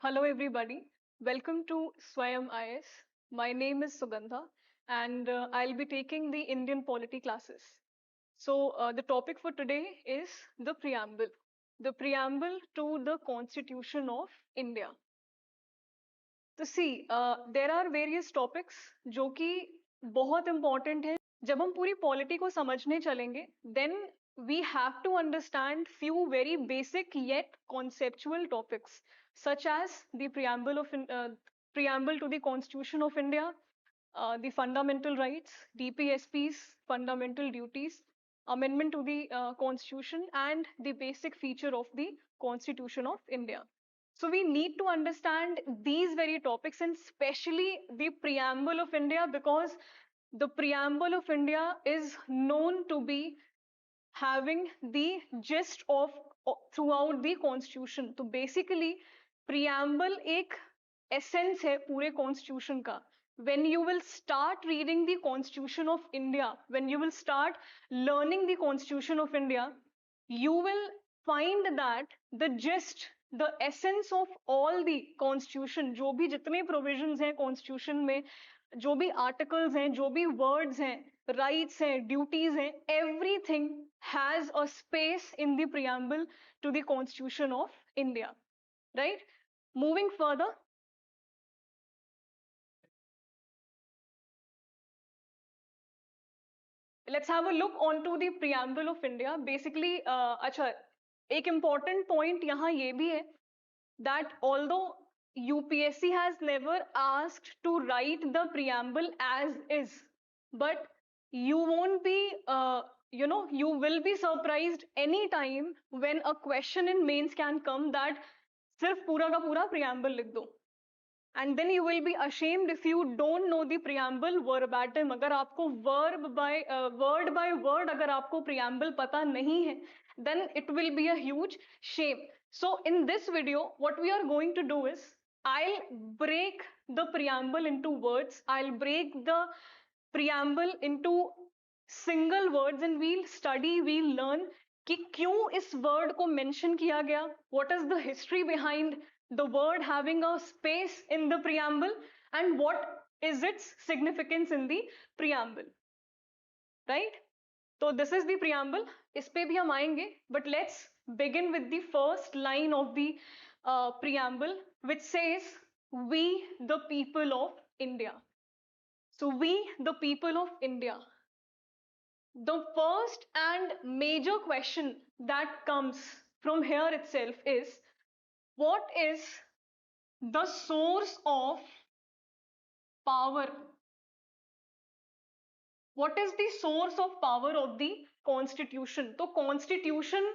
Hello, everybody. Welcome to Swayam IS. My name is Sugandha, and I'll be taking the Indian polity classes. The topic for today is the preamble to the Constitution of India. तो सी there are various topics जो कि बहुत important है. जब हम पूरी polity को समझने चलेंगे then we have to understand few very basic yet conceptual topics such as the preamble to the Constitution of India, the fundamental rights, DPSPs, fundamental duties, amendment to the Constitution, and the basic feature of the Constitution of India. So we need to understand these very topics, and especially the preamble of India, because the preamble of India is known to be having the gist of throughout the constitution. तो basically preamble एक essence है पूरे constitution का. When you will start reading the Constitution of India, when you will start learning the Constitution of India, you will find that the gist, the essence of all the constitution, जो भी जितने provisions हैं constitution में, जो भी articles हैं, जो भी words हैं, rights हैं, duties हैं, everything has a space in the preamble to the Constitution of India, right? Moving further, let's have a look onto the preamble of India. Basically, अच्छा, एक important point यहाँ ये भी है that although UPSC has never asked to write the preamble as is, but you won't be, you will be surprised anytime when a question in mains can come that सिर्फ पूरा का पूरा preamble लिख दो. And then you will be ashamed if you don't know the preamble verbatim. अगर आपको word by word अगर आपको preamble पता नहीं है, then it will be a huge shame. So in this video, what we are going to do is, I'll break the preamble into words. I'll break the preamble into single words, and we'll study, we'll learn कि क्यों इस word को mention किया गया, what is the history behind the word having a space in the preamble, and what is its significance in the preamble, right? So this is the preamble. इस पे भी हम आएंगे, but let's begin with the first line of the preamble, which says, "We the people of India." So we the people of India. The first and major question that comes from here itself is, what is the source of power? What is the source of power of the constitution? तो constitution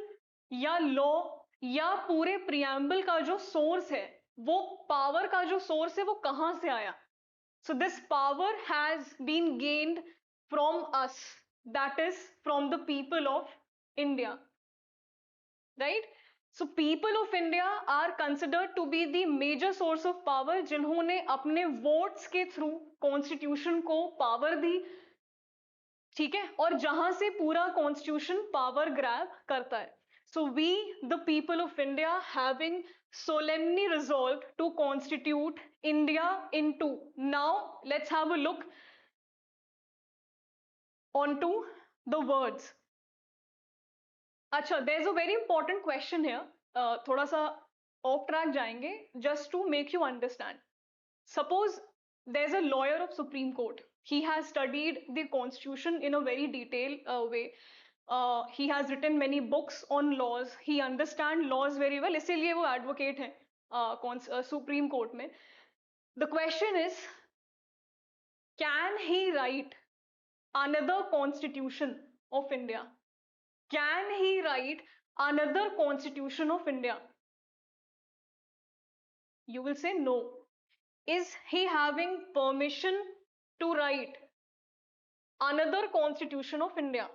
या law या पूरे preamble का जो source है, वो power का जो source है वो कहाँ से आया? So this power has been gained from us, that is from the people of India, right? So people of India are considered to be the major source of power, जिन्होंने अपने votes के through constitution को power दी, ठीक है, और जहां से पूरा कॉन्स्टिट्यूशन पावर ग्रैब करता है. So we the people of India having solemnly resolved to constitute India into. Now let's have a look onto the words. अच्छा, there's a very important question here. थोड़ा सा off track जाएंगे just to make you understand. Suppose there's a lawyer of Supreme Court. He has studied the constitution in a very detailed way. He has written many books on laws. He understands laws very well. इसीलिए वो advocate हैं Supreme Court में. The question is, can he write another constitution of India? Can he write another constitution of India? You will say no. Is he having permission to write another constitution of India?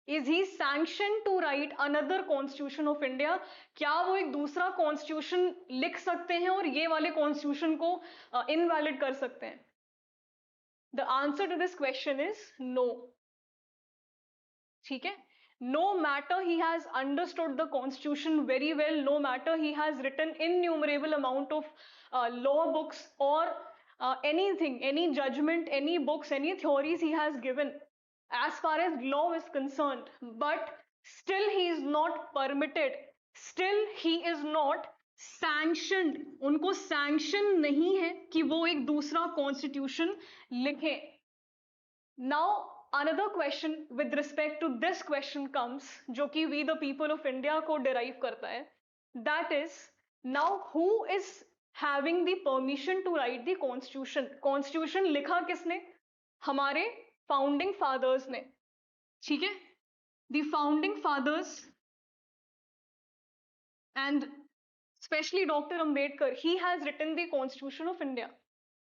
Is he sanctioned to write another constitution of India? क्या वो एक दूसरा constitution लिख सकते हैं और ये वाले constitution को invalid कर सकते हैं? The answer to this question is no. ठीक है? no matter he has understood the constitution very well, no matter he has written innumerable amount of law books or anything, any judgment, any books, any theories he has given as far as law is concerned, but still he is not permitted, still he is not sanctioned, उनको sanction नहीं है कि वो एक दूसरा constitution लिखें. Now another question with respect to this question comes, जो कि we the people of India को derive करता है, that is, now who is having the permission to write the constitution? Constitution लिखा किसने? हमारे founding fathers ने, ठीक है? The founding fathers and especially Dr. Ambedkar, he has written the Constitution of India.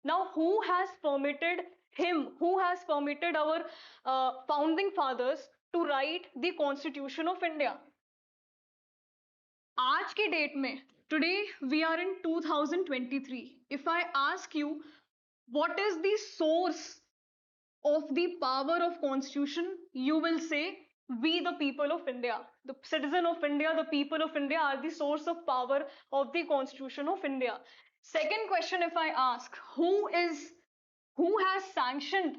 Now, who has permitted him, who has permitted our founding fathers to write the Constitution of India? आज के date में, today we are in 2023. If I ask you, what is the source of the power of Constitution, you will say, we the people of India, the citizen of India, the people of India are the source of power of the Constitution of India. Second question, if I ask, who has sanctioned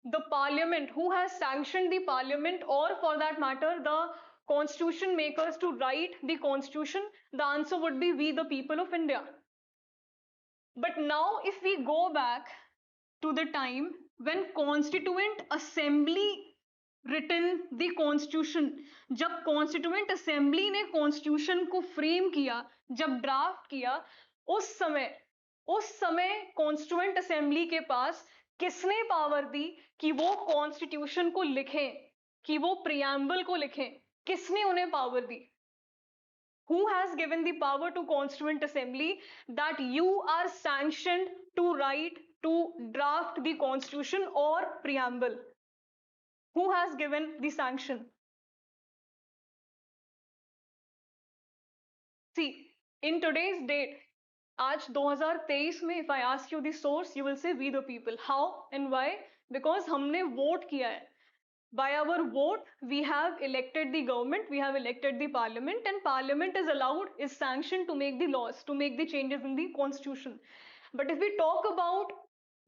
the parliament, who has sanctioned the parliament, or for that matter the constitution makers to write the constitution, the answer would be we the people of India. But now if we go back to the time when constituent assembly written the constitution, जब constituent assembly ने constitution को frame किया, जब draft किया, उस समय constituent assembly के पास किसने पावर दी कि वो constitution को लिखें, कि वो preamble को लिखें? किसने उन्हें power the? Who has given the power to constituent assembly that you are sanctioned to write, to draft the constitution or preamble? Who has given the sanction? See, in today's date, आज 2023 में, if I ask you the source, you will say we the people. How and why? Because हमने vote किया है. By our vote, we have elected the government, we have elected the parliament, and parliament is allowed, is sanctioned to make the laws, to make the changes in the constitution. But if we talk about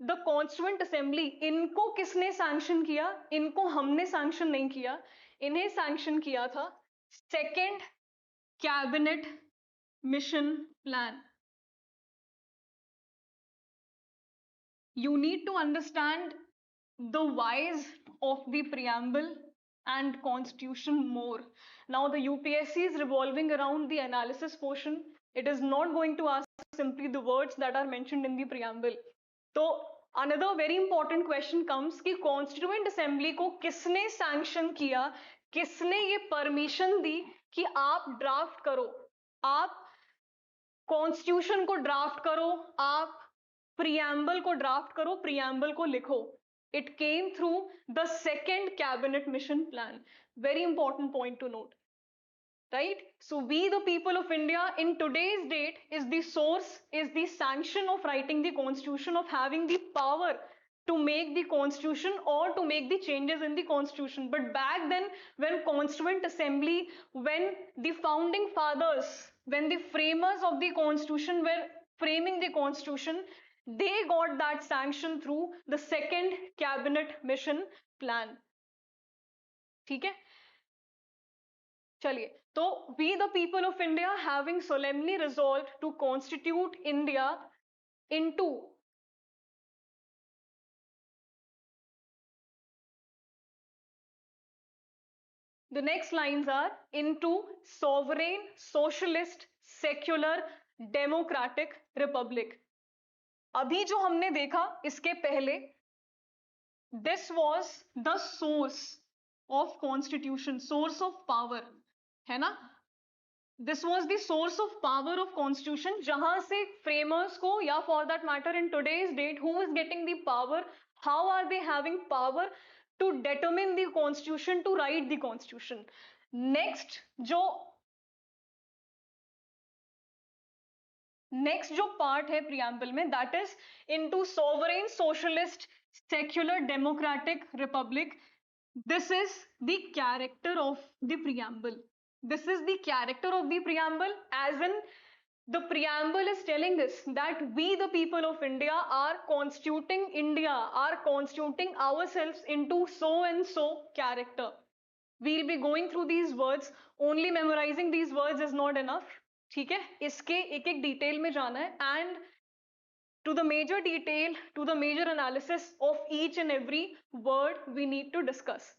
the constituent assembly, इनको किसने sanction किया? इनको हमने sanction नहीं किया, इन्हें sanction किया था second cabinet mission plan. You need to understand the whys of the preamble and constitution more. Now the UPSC is revolving around the analysis portion. It is not going to ask simply the words that are mentioned in the preamble. So another very important question comes कि constituent assembly को किसने sanction किया, किसने ये permission दी कि आप draft करो, आप constitution को draft करो, आप preamble को draft करो, preamble को लिखो. It came through the second cabinet mission plan. Very important point to note, right? So we the people of India in today's date is the source, is the sanction of writing the constitution, of having the power to make the constitution or to make the changes in the constitution. But back then, when constituent assembly, when the founding fathers, when the framers of the constitution were framing the constitution, they got that sanction through the second cabinet mission plan. ठीक है, चलिए, तो we the people of India having solemnly resolved to constitute India into the next lines are into sovereign, socialist, secular, democratic republic. अभी जो हमने देखा इसके पहले, this was the source of constitution, source of power, है ना? This was the source of power of constitution, जहां से framers को, या for that matter in today's date, who is getting the power, how are they having power to determine the constitution, to write the constitution. Next जो part है preamble में, that is into sovereign, socialist, secular, democratic republic. This is the character of the preamble. This is the character of the preamble, as in the preamble is telling us that we, the people of India, are constituting ourselves into so and so character. We'll be going through these words. Only memorizing these words is not enough. ठीक है, इसके एक एक detail में जाना है, and to the major detail, to the major analysis of each and every word we need to discuss.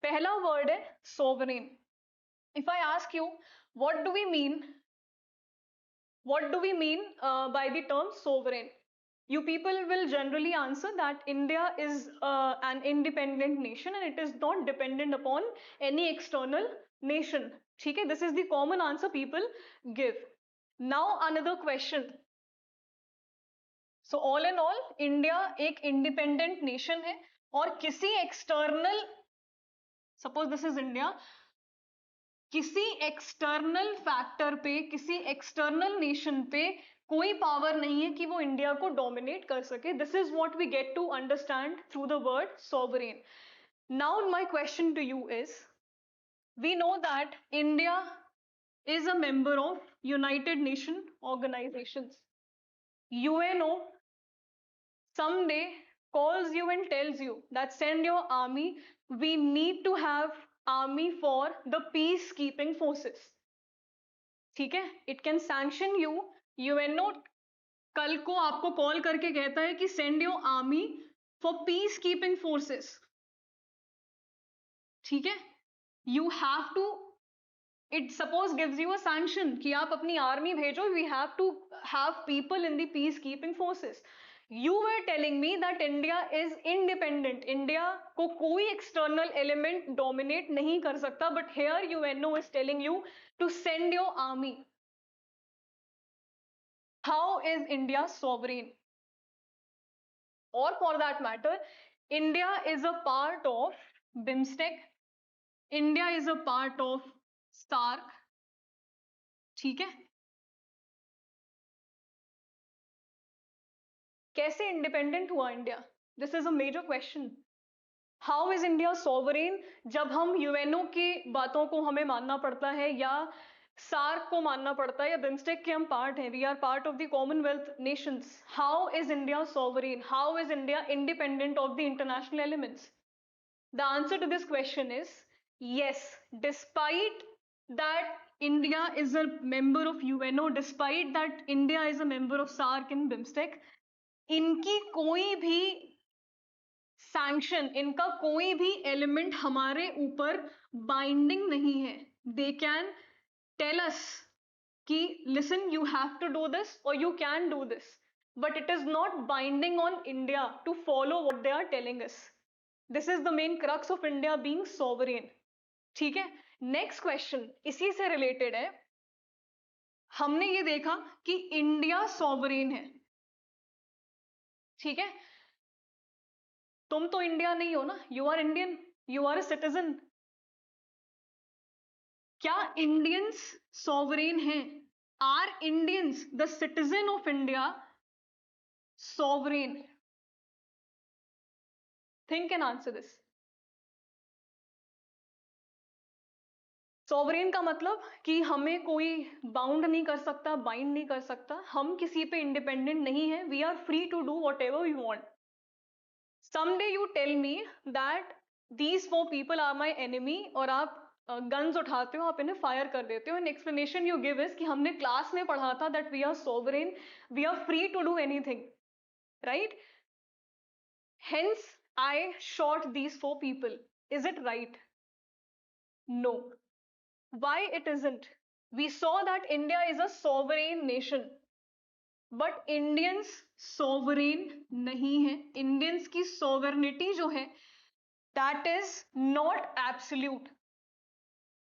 पहला word है sovereign. If I ask you, what do we mean? What do we mean by the term sovereign? You people will generally answer that India is an independent nation and it is not dependent upon any external nation. ठीक है, this is the common answer people give. Now another question. So all in all, India एक independent nation है और किसी external, suppose this is India, किसी external factor पे, किसी external nation पे कोई पावर नहीं है कि वो इंडिया को डोमिनेट कर सके. This is what we get to understand through the word sovereign. Now my question to you is, we know that India is a member of United Nation organizations. UNO someday calls you and tells you that send your army. We need to have army for the peacekeeping forces. ठीक है, it can sanction you. UNO कल को आपको call करके कहता है कि send your army for peace keeping forces. ठीक है, you have to, it suppose gives you a sanction कि आप अपनी आर्मी भेजो. We have to have people in the peace keeping forces. You were telling me that India is independent. India को कोई external element dominate नहीं कर सकता. But here UNO is telling you to send your army. How is India sovereign? Or for that matter, India is a part of BIMSTEC. India is a part of SAARC. ठीक है, कैसे independent हुआ India? This is a major question. How is India sovereign जब हम UNO की बातों को हमें मानना पड़ता है, या सार्क को मानना पड़ता है, या बिम्स्टेक के हम पार्ट हैं, we are part of the Commonwealth nations. How is India sovereign? How is India independent of the international elements? The answer to this question is yes. Despite that India is a member of UNO, despite that India is a member of SAARC and BIMSTEC, इनकी कोई भी sanction, इनका कोई भी element हमारे ऊपर binding नहीं है. दे कैन टेल अस कि listen, you have to do this or you can do this, but it is not binding on India to follow what they are telling us. This is the main crux of India being sovereign. ठीक है, next question इसी से related है. हमने ये देखा कि India sovereign है. ठीक है, तुम तो इंडिया नहीं हो ना, you are Indian, you are a citizen. क्या इंडियंस सोवरेन हैं? Are Indians, the citizen of India, sovereign? Think and answer this. Sovereign का मतलब कि हमें कोई बाउंड नहीं कर सकता, बाइंड नहीं कर सकता. हम किसी पे इंडिपेंडेंट नहीं है. We are free to do whatever we want. someday you tell me that these four people are my enemy और आप गन्स उठाते हो, आप इन्हें फायर कर देते हो. An explanation you give is कि हमने क्लास में पढ़ा था that we are sovereign, we are free to do anything, right? Hence I shot these four people. Is it right? No. Why it isn't? We saw that India is a sovereign nation. But Indians sovereign नहीं है. Indians की sovereignty जो है that is not absolute.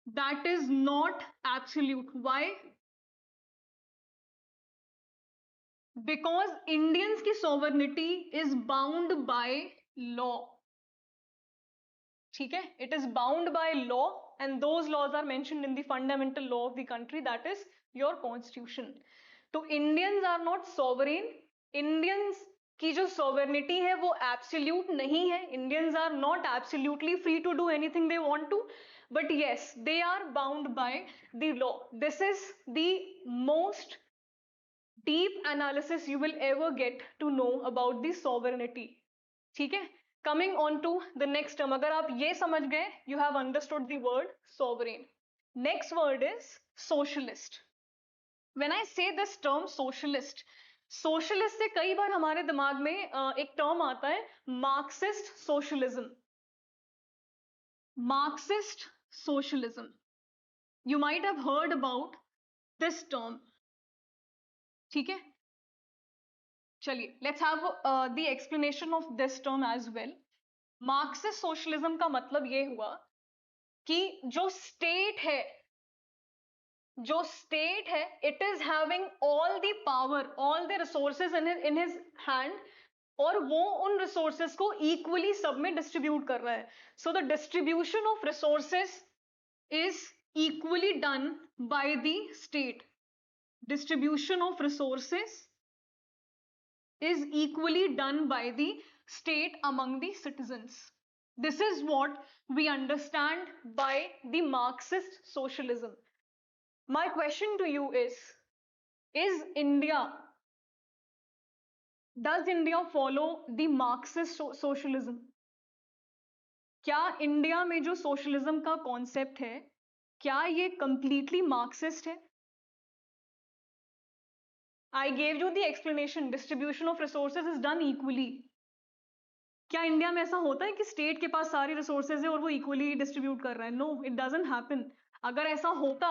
That is not absolute. Why? Because Indians की sovereignty is bound by law. ठीक है, it is bound by law and those laws are mentioned in the fundamental law of the country, that is your constitution. तो Indians are not sovereign. Indians कि जो sovereignty है वो absolute नहीं है. Indians are not absolutely free to do anything they want to, but yes, they are bound by the law. This is the most deep analysis you will ever get to know about the sovereignty. ठीक है. Coming on to the next term, अगर आप ये समझ गए, you have understood the word sovereign. Next word is socialist. When I say this term socialist, socialist से कई बार हमारे दिमाग में एक टर्म आता है Marxist socialism. Marxist socialism, you might have heard about this term. ठीक है. चलिए, let's have the explanation of this term as well. Marxist socialism का मतलब ये हुआ कि जो स्टेट है, it is having all the power, all the resources in his hand, और वो उन रिसोर्सेज को इक्वली सब में डिस्ट्रीब्यूट कर रहा है. So the distribution of resources is equally done by the state. Distribution of resources is equally done by the state among the citizens. This is what we understand by the Marxist socialism. My question to you is India, does India follow the Marxist socialism? क्या India में जो socialism का concept है, क्या ये completely Marxist है? I gave you the explanation. Distribution of resources is done equally. क्या India में ऐसा होता है कि स्टेट के पास सारी रिसोर्सेज है और वो इक्वली डिस्ट्रीब्यूट कर रहा है? No, it doesn't happen. अगर ऐसा होता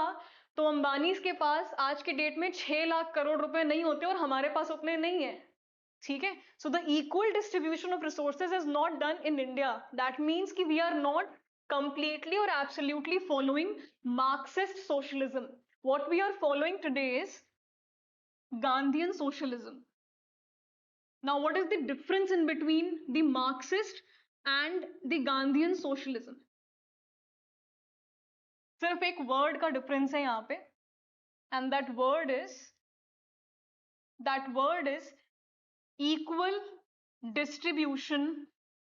तो अंबानीज के पास आज के डेट में 6 लाख करोड़ रुपए नहीं होते और हमारे पास उतने नहीं है. ठीक है. So the equal distribution of resources is not done in India. That means कि we are not completely or absolutely following Marxist socialism. What we are following today is Gandhian socialism. Now, what is the difference in between the Marxist and the Gandhian socialism? सिर्फ एक word का difference है यहाँ पे, and that word is equal distribution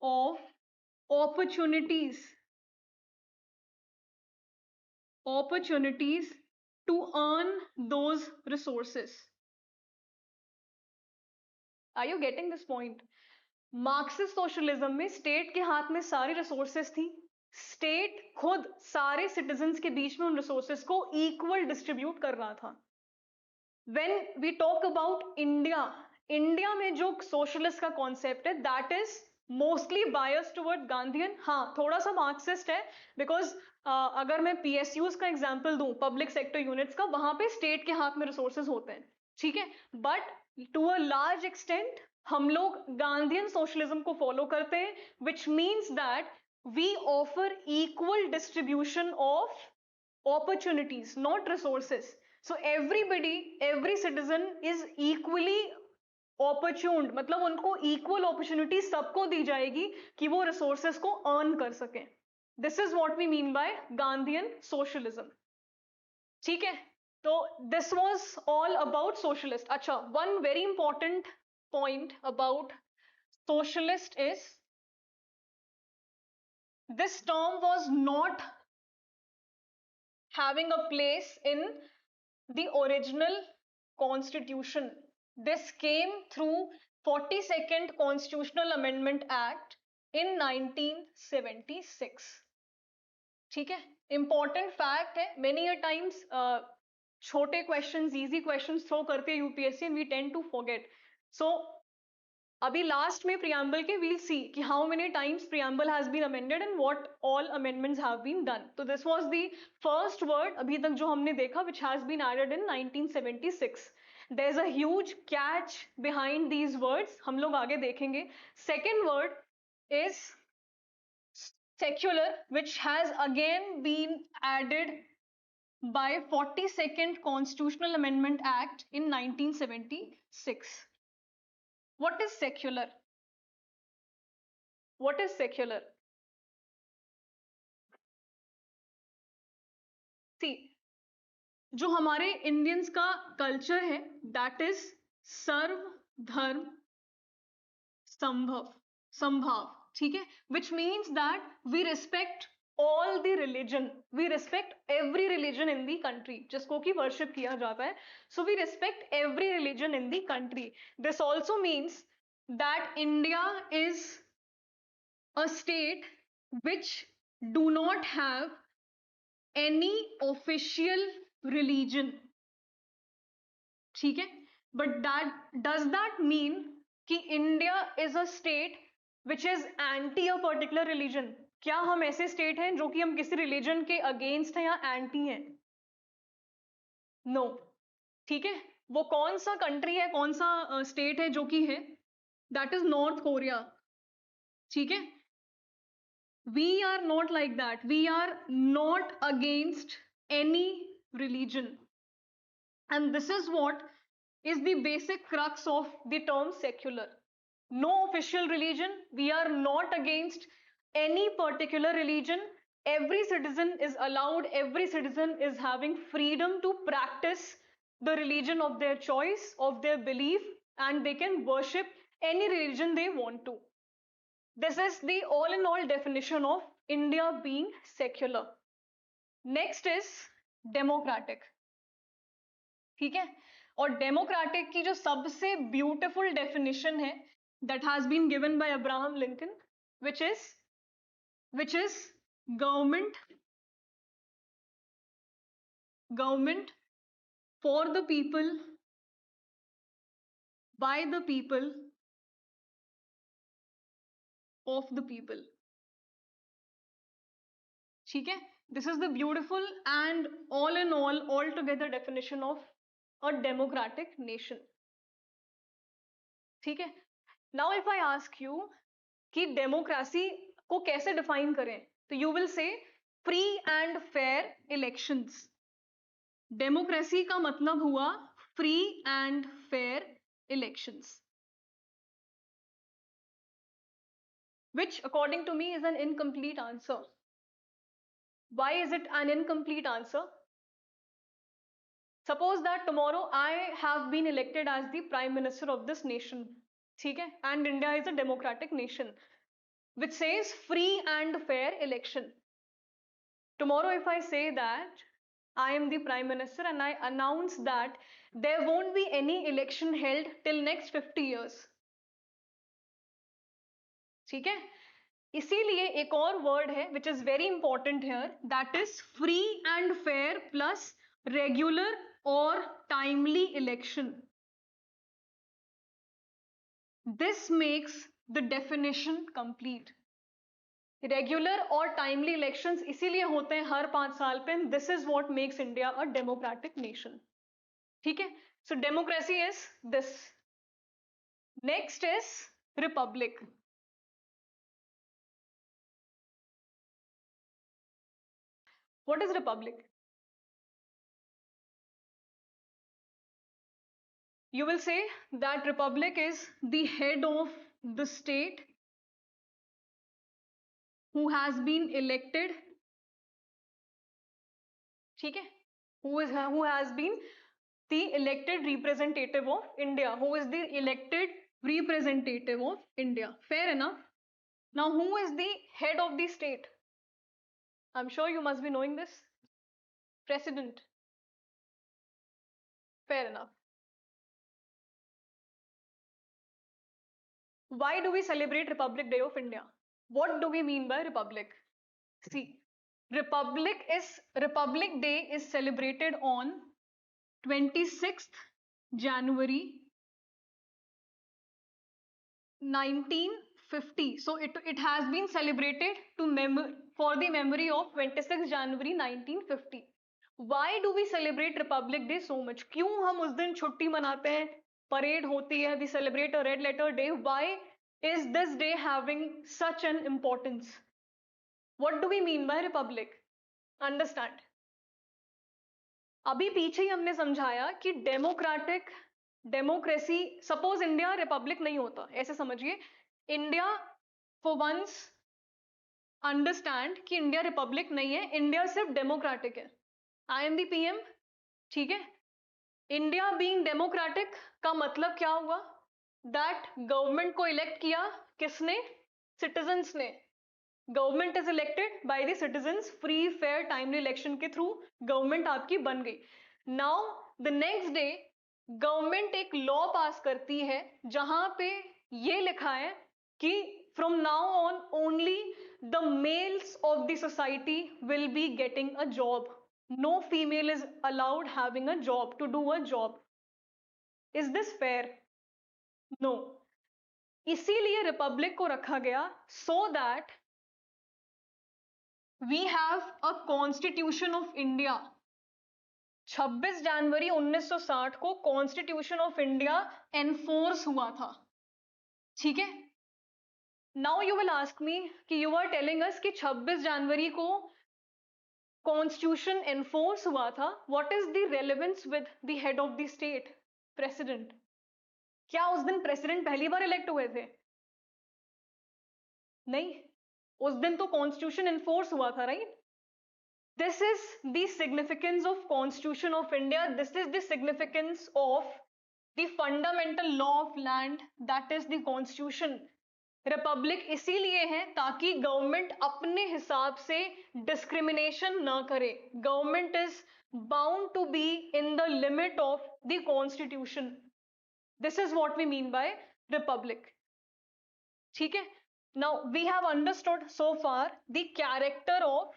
of opportunities to earn those resources. Are you getting this point? Marxist socialism में state के हाथ में सारी रिसोर्सेस थी, स्टेट खुद सारे सिटीजन्स के बीच में उन रिसोर्सेस को इक्वल डिस्ट्रीब्यूट कर रहा था. When we talk about India, India में जो सोशलिस्ट का कॉन्सेप्ट है that is mostly bias toward Gandhian. हाँ, थोड़ा सा मार्क्सिस्ट है, बिकॉज अगर मैं पीएसयूज का एग्जांपल दूं, पब्लिक सेक्टर यूनिट्स का, वहां पे स्टेट के हाथ में रिसोर्सेज होते हैं. ठीक है. But to a large extent हम लोग गांधीयन सोशलिज्म को फॉलो करते हैं, which means that we offer equal distribution of opportunities, not resources. So every citizen is equally opportuned, मतलब उनको equal opportunity सबको दी जाएगी कि वो resources को earn कर सकें. This is what we mean by Gandhian socialism. ठीक है. तो this was all about socialist. अच्छा, one very important point about socialist is this term was not having a place in the original constitution. This came through 42nd Constitutional Amendment Act in 1976. ठीक है. Important fact है. Many a times छोटे questions, easy questions throw करते हैं UPSC and we tend to forget. So अभी last में preamble के we'll see कि how many times preamble has been amended and what all amendments have been done. तो this was the first word अभी तक जो हमने देखा which has been added in 1976. There's a huge catch behind these words. हम लोग आगे देखेंगे. Second word is secular, which has again been added by 42nd Constitutional Amendment Act in 1976. What is secular? What is secular? See, जो हमारे Indians का culture है that is सर्व धर्म संभव, संभाव, ठीक है, which means that we respect all the religion, we respect every religion in the country जिसको कि worship किया जाता है, so we respect every religion in the country. This also means that India is a state which do not have any official religion, ठीक है, but that does that mean कि India is a state which is anti a particular religion? क्या हम ऐसे state हैं जो कि हम किसी रिलीजन के अगेंस्ट हैं या एंटी हैं? नो, ठीक है, वो कौन सा कंट्री है, कौन सा स्टेट है जो कि है? दैट इज नॉर्थ कोरिया, ठीक है. We are not like that. We are not against any religion. And this is what is the basic crux of the term secular. No official religion. We are not against any particular religion. Every citizen is allowed, every citizen is having freedom to practice the religion of their choice, of their belief, and they can worship any religion they want to. This is the all in all definition of India being secular. Next is democratic, ठीक है, और democratic की जो सबसे beautiful definition है that has been given by Abraham Lincoln, which is government for the people, by the people, of the people, ठीक है. This is the beautiful and all in all altogether definition of a democratic nation, ठीक है. Now if I ask you कि democracy को कैसे define करें, तो you will say free and fair elections. Democracy का मतलब हुआ free and fair elections, which according to me is an incomplete answer. Why is it an incomplete answer? Suppose that tomorrow I have been elected as the prime minister of this nation, ठीक है, and India is a democratic nation which says free and fair election. Tomorrow if I say that I am the prime minister and I announce that there won't be any election held till next 50 years, ठीक है. इसीलिए एक और word है which is very important here, that is free and fair plus regular or timely election. This makes the definition complete. Regular और timely elections इसीलिए होते हैं हर 5 साल पे. This is what makes India a democratic nation, ठीक है. So democracy is this. Next is republic. What is republic? You will say that republic is the head of the state who has been elected, ठीक है, who has been the elected representative of India, who is the elected representative of India. Fair enough. Now who is the head of the state? I'm sure you must be knowing this. President. Fair enough. Why do we celebrate Republic Day of India? What do we mean by republic? See, Republic Day is celebrated on 26th January 1950. So it has been celebrated for the memory of 26th January 1950. Why do we celebrate Republic Day so much? क्यों हम उस दिन छुट्टी मनाते हैं, parade होती है, we celebrate a red letter day? Why is this day having such an importance? What do we mean by republic? Understand. अभी पीछे ही हमने समझाया कि डेमोक्रेसी, सपोज इंडिया रिपब्लिक नहीं होता, ऐसे समझिए, इंडिया फॉर वंस अंडरस्टैंड कि इंडिया रिपब्लिक नहीं है, इंडिया सिर्फ डेमोक्रेटिक है. आई एम दी पीएम, ठीक है. इंडिया बीइंग डेमोक्रेटिक का मतलब क्या हुआ? दैट गवर्नमेंट को इलेक्ट किया किसने? सिटीजन्स ने. Government is elected by the citizens, free fair timely election के थ्रू गवर्नमेंट आपकी बन गई. Now the next day government एक लॉ पास करती है जहां पे ये लिखा है कि from now on only the males of the society will be getting a job. No female is allowed having a job to do a job. Is this fair? No. इसीलिए republic को रखा गया सो that we have a constitution of India. 26 जनवरी 1960 को constitution of India enforce हुआ था. ठीक है. Now you will ask me कि यू आर टेलिंग अस कि 26 जनवरी को कॉन्स्टिट्यूशन एनफोर्स हुआ था, what is the relevance with the head of the state, president? क्या उस दिन प्रेसिडेंट पहली बार इलेक्ट हुए थे? नहीं. उस दिन तो कॉन्स्टिट्यूशन एनफोर्स हुआ था, right? This is the significance of Constitution of India. This is the significance of the fundamental law of land, that is the Constitution. Republic इसीलिए है ताकि गवर्नमेंट अपने हिसाब से डिस्क्रिमिनेशन ना करे. Government is bound to be in the limit of the constitution. This is what we mean by republic. ठीक है. Now we have understood so far the character of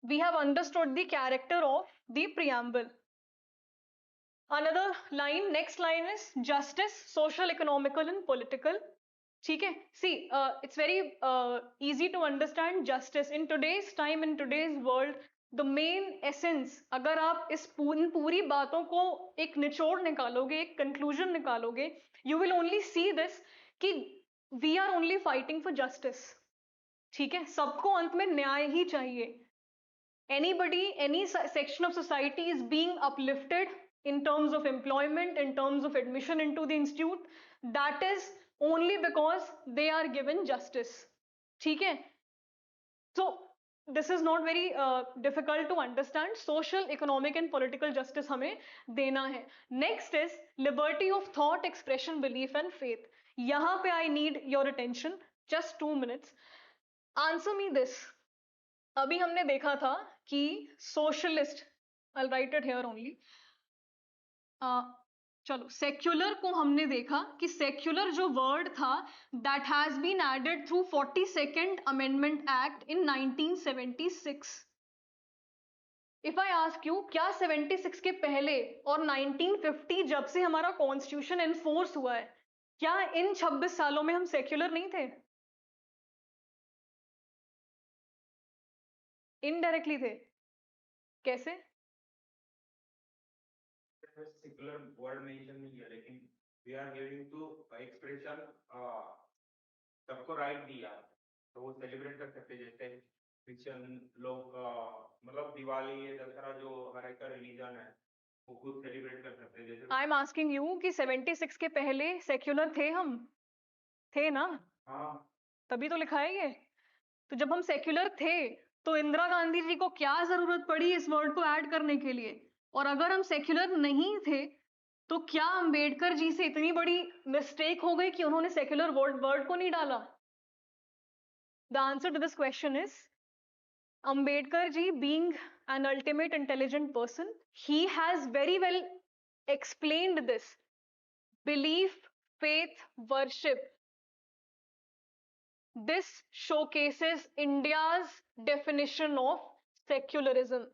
we have understood the character of the preamble. Another line, next line is justice, social, economical and political. ठीक है. See, it's very easy to understand justice in today's time, in today's world. The main essence, अगर आप इस पूरी बातों को एक निचोड़ निकालोगे, एक conclusion निकालोगे, you will only see this कि we are only fighting for justice. ठीक है. सबको अंत में न्याय ही चाहिए. Anybody, any section of society is being uplifted in terms of employment, in terms of admission into the institute, that is only because they are given justice. ठीक है. So this is not very difficult to understand. Social, economic and political justice हमें देना है. Next is liberty of thought, expression, belief and faith. यहाँ पे I need your attention. Just 2 minutes. Answer me this. अभी हमने देखा था कि socialist, I'll write it here only. चलो, सेक्युलर को हमने देखा कि सेक्युलर जो वर्ड था that has been added through 42nd amendment act in 1976. If I ask you, क्या 76 के पहले और 1950 जब से हमारा कॉन्स्टिट्यूशन एनफोर्स हुआ है, क्या इन 26 सालों में हम सेक्युलर नहीं थे? इनडायरेक्टली थे. कैसे? सेक्युलर वर्ड मेंशन नहीं है, लेकिन we are giving to expression, सबको राइट दिया तो वो सेलिब्रेट कर सकते. जैसे क्रिश्चियन लोग मतलब दिवाली, दशहरा जो हर एक का रिलीजन है वो खुद सेलिब्रेट कर सकते हैं. जैसे आई एम आस्किंग यू कि 76 के पहले सेक्युलर थे हम? थे ना? हाँ, तभी तो लिखा है ये. तो जब हम सेक्युलर थे तो इंदिरा गांधी जी को क्या जरूरत पड़ी इस वर्ड को ऐड करने के लिए? और अगर हम सेक्युलर नहीं थे तो क्या अंबेडकर जी से इतनी बड़ी मिस्टेक हो गई कि उन्होंने सेक्युलर वर्ड को नहीं डाला? The answer to this question is Ambedkar ji, being an ultimate intelligent person, he has very well explained this. Belief, faith, worship. This showcases India's definition of secularism.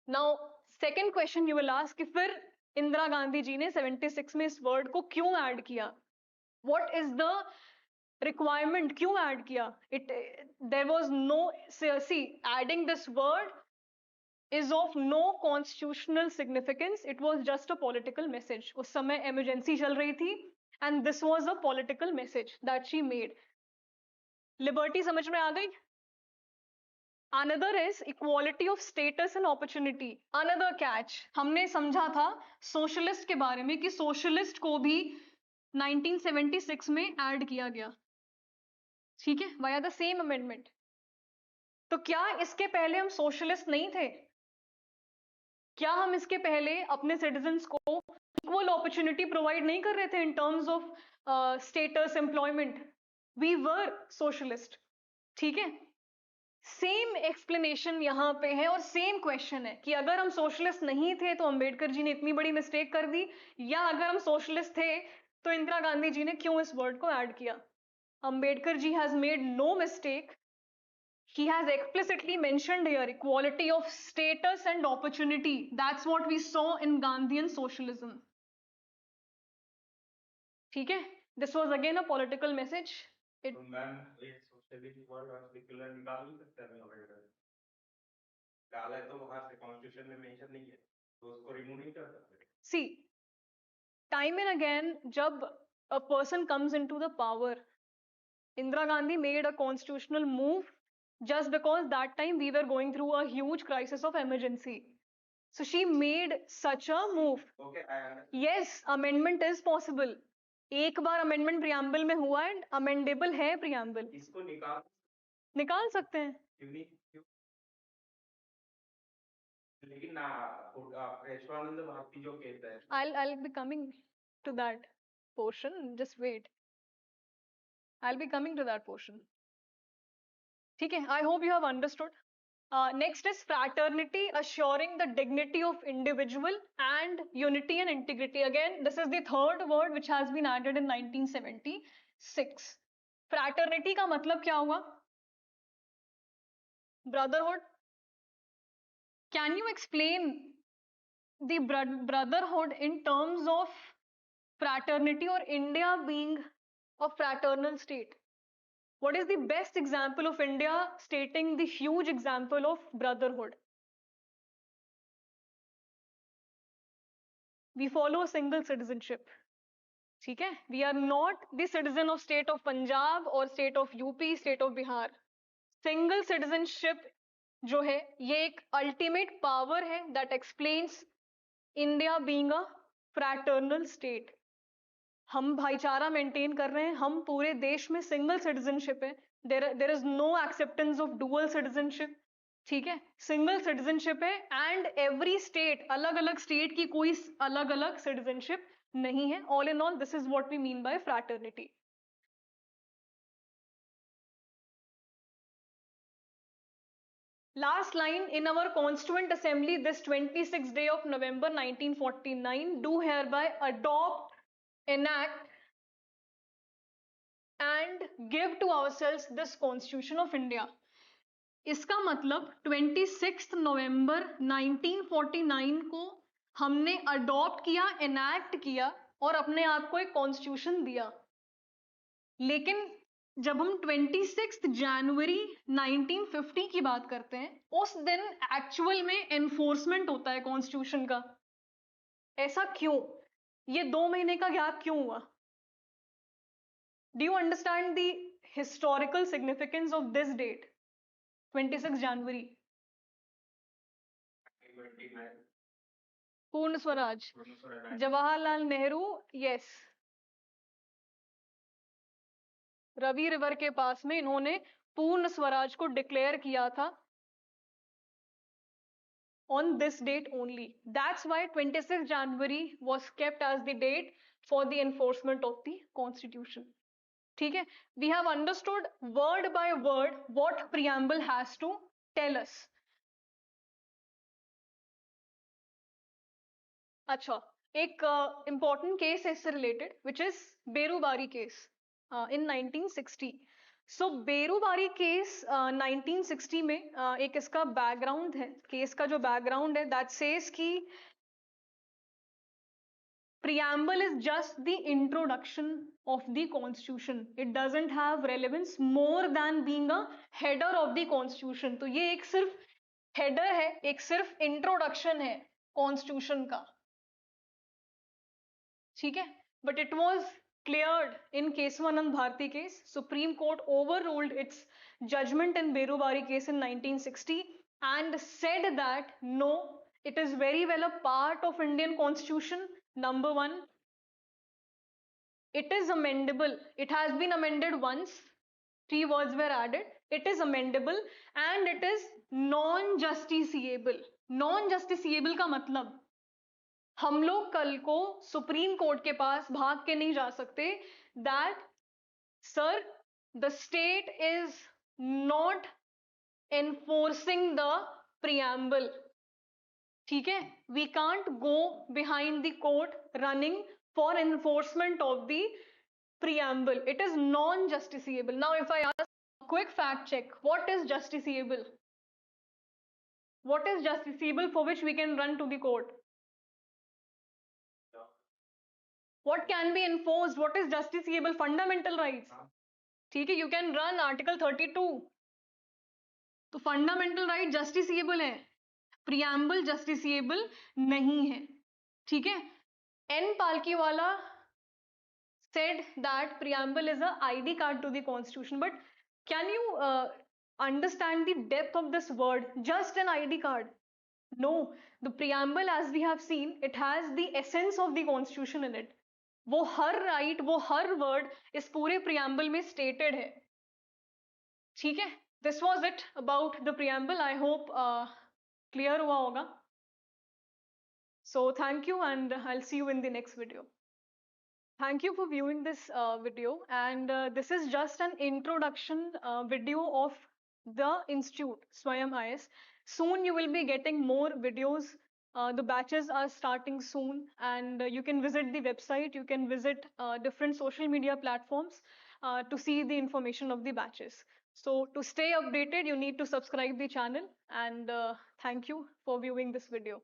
Now, second question you will ask कि फिर इंदिरा गांधी जी ने 76 में इस word को क्यों add किया? What is the requirement? क्यों add किया? There was no, see, adding this word is of no constitutional significance. It was just a political message. उस समय emergency चल रही थी and this was a political message that she made. Liberty समझ में आ गई? Another is equality of status and opportunity. Another catch. हमने समझा था socialist के बारे में कि socialist को भी 1976 में ऐड किया गया. ठीक है, via the same amendment. तो क्या इसके पहले हम सोशलिस्ट नहीं थे? क्या हम इसके पहले अपने सिटीजन्स को इक्वल अपॉर्चुनिटी प्रोवाइड नहीं कर रहे थे in terms of status, employment. We were socialist. ठीक है, सेम एक्सप्लेनेशन यहाँ पे है और सेम क्वेश्चन है कि अगर हम सोशलिस्ट नहीं थे तो अंबेडकर जी ने इतनी बड़ी मिस्टेक कर दी, या अगर हम सोशलिस्ट थे तो इंदिरा गांधी जी ने क्यों इस वर्ड को ऐड किया. Ambedkar ji has made no mistake. He has explicitly mentioned here equality of status and opportunity. That's what we saw in Gandhian socialism. ठीक है, this was again a political message. तो मैम ये सोशलिस्ट वर्ड और secular निकाल नहीं सकते हैं अम्बेडकर. डाला है तो वहां से कॉन्स्टिट्यूशन में मेंशन नहीं है, तो उसको रिमूव नहीं कर सकते. See, time and again, जब a person comes into the power, Indira Gandhi made a constitutional move just because that time we were going through a huge crisis of emergency. So she made such a move. Okay, I understand. Yes, amendment is possible. एक बार amendment preamble में हुआ and amendable है preamble. इसको निकाल सकते हैं. क्यों नहीं? क्यों? लेकिन ना विश्वानंद भारती जो कहता है. I'll be coming to that portion. Just wait. I'll be coming to that portion. ठीक है, I hope you have understood. Next is fraternity, assuring the dignity of individual and unity and integrity. Again, this is the third word which has been added in 1976. Fraternity का मतलब क्या हुआ? Brotherhood. Can you explain the brotherhood in terms of fraternity or India being a fraternal state? What is the best example of India stating the huge example of brotherhood? We follow single citizenship. ठीक है, we are not the citizen of state of Punjab or state of UP, state of Bihar. Single citizenship जो है ये एक ultimate power है that explains India being a fraternal state. हम भाईचारा maintain कर रहे हैं, हम पूरे देश में सिंगल सिटीजनशिप है. There is no acceptance of dual citizenship. ठीक है, सिंगल सिटीजनशिप है एंड एवरी स्टेट, अलग अलग स्टेट की कोई अलग अलग सिटीजनशिप नहीं है. All in all this is what we mean by fraternity. Last line, in our Constituent Assembly this 26th day of November 1949 do hereby adopt, enact and give to ourselves this Constitution of India. इसका मतलब 26 नवंबर 1949 को हमने adopt किया, enact किया और अपने आप को एक कॉन्स्टिट्यूशन दिया. लेकिन जब हम 26 जनवरी 1950 की बात करते हैं, उस दिन एक्चुअल में एनफोर्समेंट होता है कॉन्स्टिट्यूशन का. ऐसा क्यों? ये 2 महीने का गैप क्यों हुआ? Do you understand the historical significance of this date, 26 January? पूर्ण स्वराज, जवाहरलाल नेहरू, यस, रवि रिवर के पास में इन्होंने पूर्ण स्वराज को डिक्लेयर किया था on this date only. That's why 26 January was kept as the date for the enforcement of the constitution. ठीक है, we have understood word by word what preamble has to tell us. अच्छा, एक important case है इससे related which is Berubari case in 1960. So Berubari case 1960 में एक इसका background है, case का जो background है that says कि preamble is just the introduction of the constitution. It doesn't have relevance more than being a header of the constitution. तो ये एक सिर्फ header है, एक सिर्फ introduction है constitution का. ठीक है, but it was cleared in Kesavanand Bharati case. Supreme Court overruled its judgment in Berubari case in 1960 and said that no, it is very well a part of Indian constitution. Number one, it is amendable. It has been amended once. 3 words were added. It is amendable and it is non-justiciable. Non-justiciable का मतलब हम लोग कल को supreme court के पास भाग के नहीं जा सकते that sir the state is not enforcing the preamble. ठीक है, we can't go behind the court running for enforcement of the preamble. It is non-justiciable. Now if I ask a quick fact check, what is justiciable? What is justiciable for which we can run to the court? What can be enforced? What is justiciable? Fundamental rights. ठीक है, you can run article 32. तो fundamental right justiciable है, preamble justiciable नहीं है. ठीक है, N Palkiwala said that preamble is a ID card to the constitution, but can you understand the depth of this word, just an ID card? No, the preamble, as we have seen, it has the essence of the constitution in it. वो हर right, वो हर word इस पूरे preamble में stated है. ठीक है, this was it about the preamble. I hope clear हुआ होगा. So thank you and I'll see you in the next video. Thank you for viewing this video, and this is just an introduction video of the institute Swayam IS. Soon you will be getting more videos. The batches are starting soon, and you can visit the website, you can visit different social media platforms to see the information of the batches. So to stay updated, you need to subscribe the channel, and thank you for viewing this video.